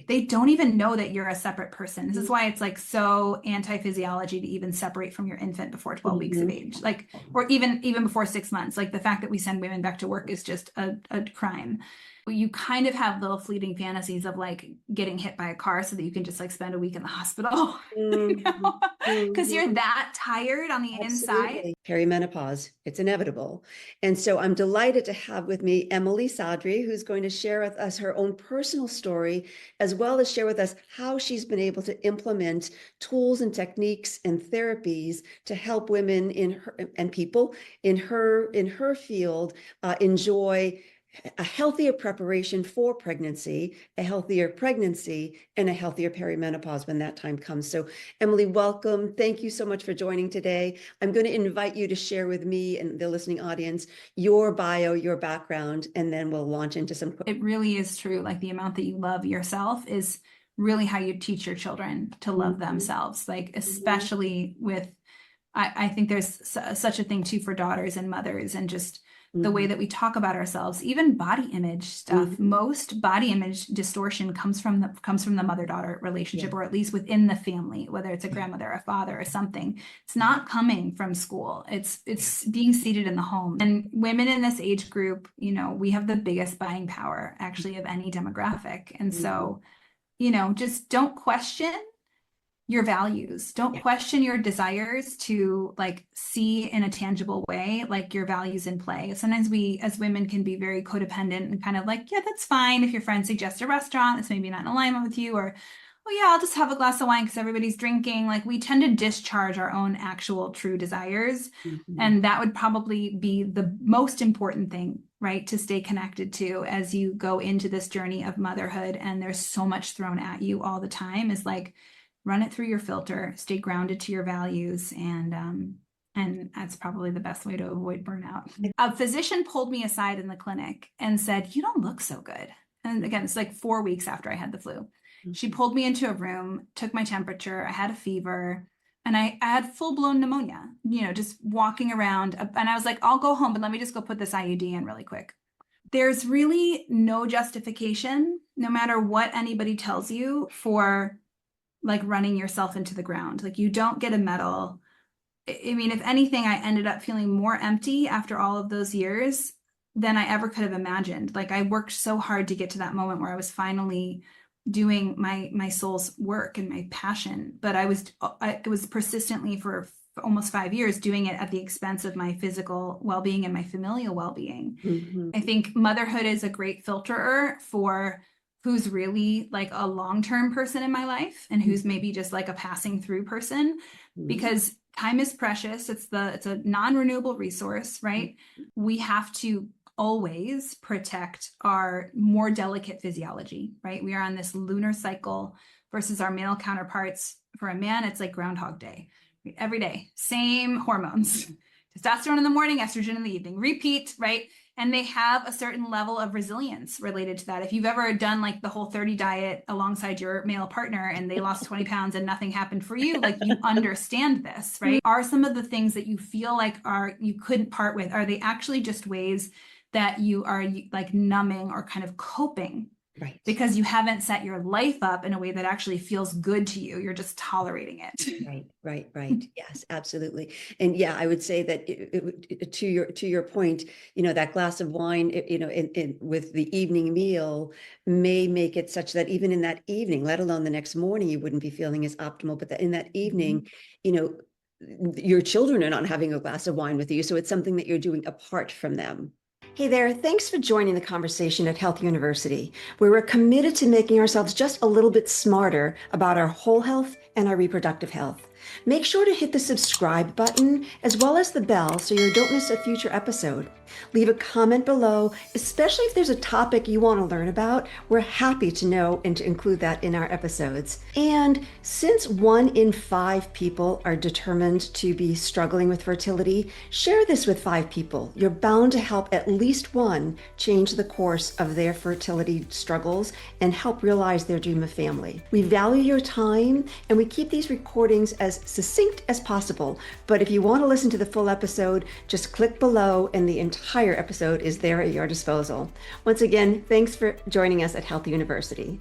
Exactly. They don't even know that you're a separate person. This is why it's like so anti-physiology to even separate from your infant before 12 weeks of age, like, or even before 6 months. Like the fact that we send women back to work is just a crime. You kind of have little fleeting fantasies of like getting hit by a car so that you can just like spend a week in the hospital, because you're that tired on the inside. Perimenopause, it's inevitable. And so I'm delighted to have with me Emily Sadri, who's going to share with us her own personal story, as well as share with us how she's been able to implement tools and techniques and therapies to help women in her and people in her field enjoy a healthier preparation for pregnancy, a healthier pregnancy, and a healthier perimenopause when that time comes. So Emily, welcome. Thank you so much for joining today. I'm going to invite you to share with me and the listening audience your bio, your background, and then we'll launch into some. It really is true. Like the amount that you love yourself is really how you teach your children to love themselves. Like, especially with, I think there's such a thing too for daughters and mothers, and just the way that we talk about ourselves, even body image stuff. Most body image distortion comes from the mother-daughter relationship, or at least within the family, whether it's a grandmother, a father, or something. It's not coming from school. It's being seated in the home. And women in this age group, you know, we have the biggest buying power actually of any demographic. And so, you know, just don't question your values. Don't question your desires to like see in a tangible way, like your values in play. Sometimes we as women can be very codependent and kind of like, yeah, that's fine if your friend suggests a restaurant that's maybe not in alignment with you, or, oh yeah, I'll just have a glass of wine because everybody's drinking. Like we tend to discharge our own actual true desires. And that would probably be the most important thing, right, to stay connected to as you go into this journey of motherhood. And there's so much thrown at you all the time, is like, run it through your filter, stay grounded to your values. And that's probably the best way to avoid burnout. A physician pulled me aside in the clinic and said, "You don't look so good." And again, it's like 4 weeks after I had the flu. She pulled me into a room, took my temperature. I had a fever, and I had full-blown pneumonia, you know, just walking around. And I was like, I'll go home, but let me just go put this IUD in really quick. There's really no justification, no matter what anybody tells you, for like running yourself into the ground. Like you don't get a medal. I mean, if anything, I ended up feeling more empty after all of those years than I ever could have imagined. Like I worked so hard to get to that moment where I was finally doing my soul's work and my passion, but I was persistently for almost 5 years doing it at the expense of my physical well-being and my familial well-being. I think motherhood is a great filterer for who's really like a long-term person in my life and who's maybe just like a passing through person, because time is precious. It's a non-renewable resource, right? We have to always protect our more delicate physiology, right? We are on this lunar cycle versus our male counterparts. For a man, it's like Groundhog Day. Every day, same hormones, testosterone in the morning, estrogen in the evening, repeat, right? And they have a certain level of resilience related to that. If you've ever done like the Whole30 diet alongside your male partner and they lost 20 pounds and nothing happened for you, like you understand this, right? Are some of the things that you feel like you couldn't part with, are they actually just ways that you are like numbing or kind of coping? Right. Because you haven't set your life up in a way that actually feels good to you. You're just tolerating it. Right. Yes, absolutely. And yeah, I would say that to your point, you know, that glass of wine, you know, with the evening meal may make it such that even in that evening, let alone the next morning, you wouldn't be feeling as optimal. But that in that evening, you know, your children are not having a glass of wine with you. So it's something that you're doing apart from them. Hey there, thanks for joining the conversation at HealthYouniversity, where we're committed to making ourselves just a little bit smarter about our whole health and our reproductive health. Make sure to hit the subscribe button as well as the bell so you don't miss a future episode. Leave a comment below, especially if there's a topic you want to learn about. We're happy to know and to include that in our episodes. And since 1 in 5 people are determined to be struggling with fertility, share this with 5 people. You're bound to help at least one change the course of their fertility struggles and help realize their dream of family. We value your time and we keep these recordings as succinct as possible. But if you want to listen to the full episode, just click below and the entire episode is there at your disposal. Once again, thanks for joining us at HealthYouniversity.